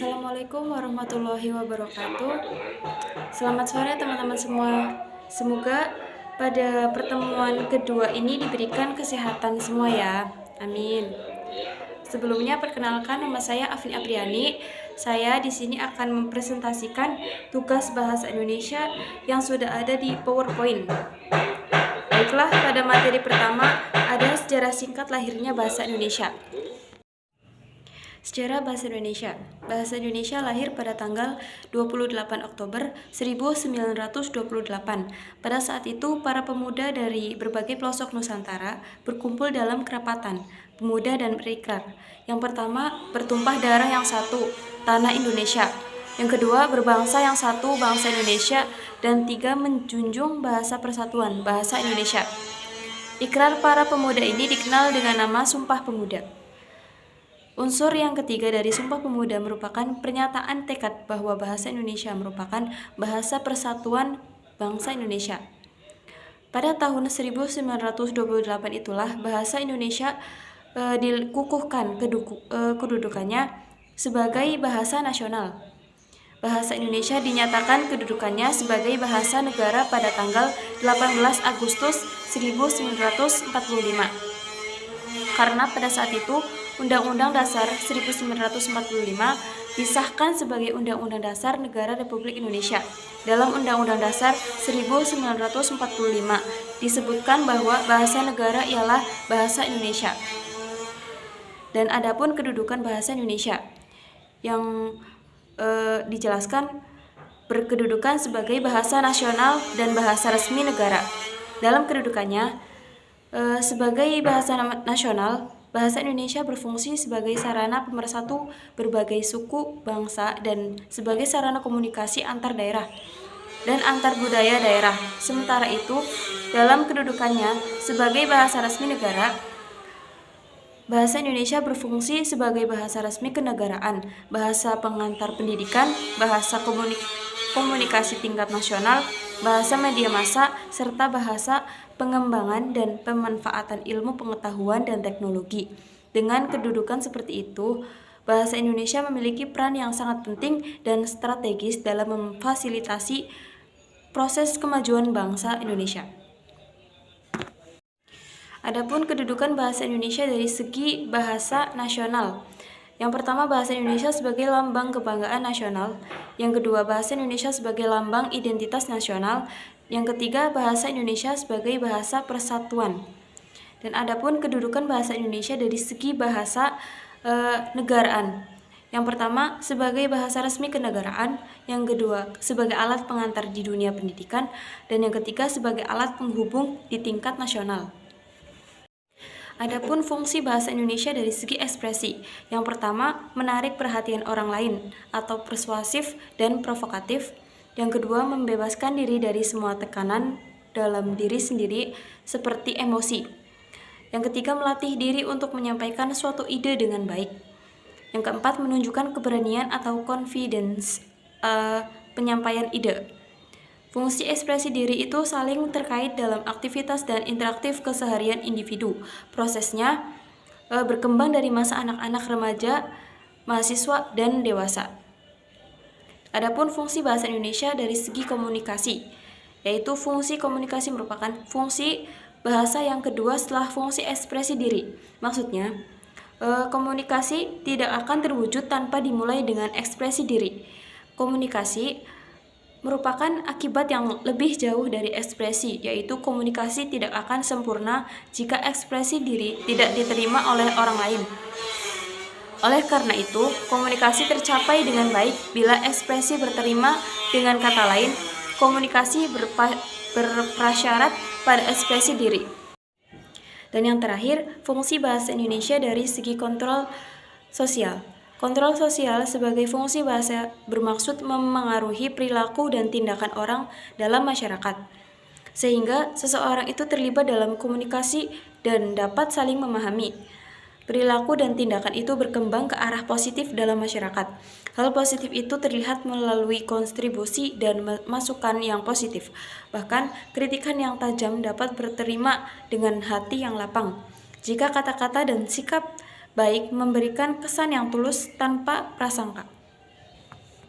Assalamualaikum warahmatullahi wabarakatuh. Selamat sore teman-teman semua. Semoga pada pertemuan kedua ini diberikan kesehatan semua ya. Amin. Sebelumnya perkenalkan, nama saya Afin Apriani. Saya di sini akan mempresentasikan tugas bahasa Indonesia yang sudah ada di PowerPoint. Baiklah, pada materi pertama ada sejarah singkat lahirnya bahasa Indonesia. Sejarah bahasa Indonesia. Bahasa Indonesia lahir pada tanggal 28 Oktober 1928. Pada saat itu, para pemuda dari berbagai pelosok Nusantara berkumpul dalam kerapatan pemuda dan berikrar. Yang pertama, bertumpah darah yang satu, tanah Indonesia. Yang kedua, berbangsa yang satu, bangsa Indonesia. Dan tiga, menjunjung bahasa persatuan, bahasa Indonesia. Ikrar para pemuda ini dikenal dengan nama Sumpah Pemuda. Unsur yang ketiga dari Sumpah Pemuda merupakan pernyataan tekad bahwa bahasa Indonesia merupakan bahasa persatuan bangsa Indonesia. Pada tahun 1928 itulah bahasa Indonesia dikukuhkan kedudukannya sebagai bahasa nasional. Bahasa Indonesia dinyatakan kedudukannya sebagai bahasa negara pada tanggal 18 Agustus 1945. Karena pada saat itu Undang-Undang Dasar 1945 disahkan sebagai Undang-Undang Dasar Negara Republik Indonesia. Dalam Undang-Undang Dasar 1945 disebutkan bahwa bahasa negara ialah bahasa Indonesia. Dan adapun kedudukan bahasa Indonesia yang dijelaskan berkedudukan sebagai bahasa nasional dan bahasa resmi negara. Dalam kedudukannya sebagai bahasa nasional, bahasa Indonesia berfungsi sebagai sarana pemersatu berbagai suku, bangsa, dan sebagai sarana komunikasi antar daerah dan antar budaya daerah. Sementara itu, dalam kedudukannya sebagai bahasa resmi negara, bahasa Indonesia berfungsi sebagai bahasa resmi kenegaraan, bahasa pengantar pendidikan, bahasa komunikasi tingkat nasional, bahasa media massa, serta bahasa pengembangan dan pemanfaatan ilmu pengetahuan dan teknologi. Dengan kedudukan seperti itu, bahasa Indonesia memiliki peran yang sangat penting dan strategis dalam memfasilitasi proses kemajuan bangsa Indonesia. Adapun kedudukan bahasa Indonesia dari segi bahasa nasional. Yang pertama, bahasa Indonesia sebagai lambang kebanggaan nasional. Yang kedua, bahasa Indonesia sebagai lambang identitas nasional. Yang ketiga, bahasa Indonesia sebagai bahasa persatuan. Dan adapun kedudukan bahasa Indonesia dari segi bahasa negaraan. Yang pertama, sebagai bahasa resmi kenegaraan. Yang kedua, sebagai alat pengantar di dunia pendidikan. Dan yang ketiga, sebagai alat penghubung di tingkat nasional. Adapun fungsi bahasa Indonesia dari segi ekspresi. Yang pertama, menarik perhatian orang lain atau persuasif dan provokatif. Yang kedua, membebaskan diri dari semua tekanan dalam diri sendiri seperti emosi. Yang ketiga, melatih diri untuk menyampaikan suatu ide dengan baik. Yang keempat, menunjukkan keberanian atau confidence penyampaian ide. Fungsi ekspresi diri itu saling terkait dalam aktivitas dan interaktif keseharian individu. Prosesnya berkembang dari masa anak-anak, remaja, mahasiswa, dan dewasa. Adapun fungsi bahasa Indonesia dari segi komunikasi, yaitu fungsi komunikasi merupakan fungsi bahasa yang kedua setelah fungsi ekspresi diri. Maksudnya, komunikasi tidak akan terwujud tanpa dimulai dengan ekspresi diri. Komunikasi merupakan akibat yang lebih jauh dari ekspresi, yaitu komunikasi tidak akan sempurna jika ekspresi diri tidak diterima oleh orang lain. Oleh karena itu, komunikasi tercapai dengan baik bila ekspresi berterima. Dengan kata lain, komunikasi berprasyarat pada ekspresi diri. Dan yang terakhir, fungsi bahasa Indonesia dari segi kontrol sosial. Kontrol sosial sebagai fungsi bahasa bermaksud memengaruhi perilaku dan tindakan orang dalam masyarakat, sehingga seseorang itu terlibat dalam komunikasi dan dapat saling memahami. Perilaku dan tindakan itu berkembang ke arah positif dalam masyarakat. Hal positif itu terlihat melalui kontribusi dan masukan yang positif. Bahkan, kritikan yang tajam dapat berterima dengan hati yang lapang. Jika kata-kata dan sikap baik memberikan kesan yang tulus tanpa prasangka.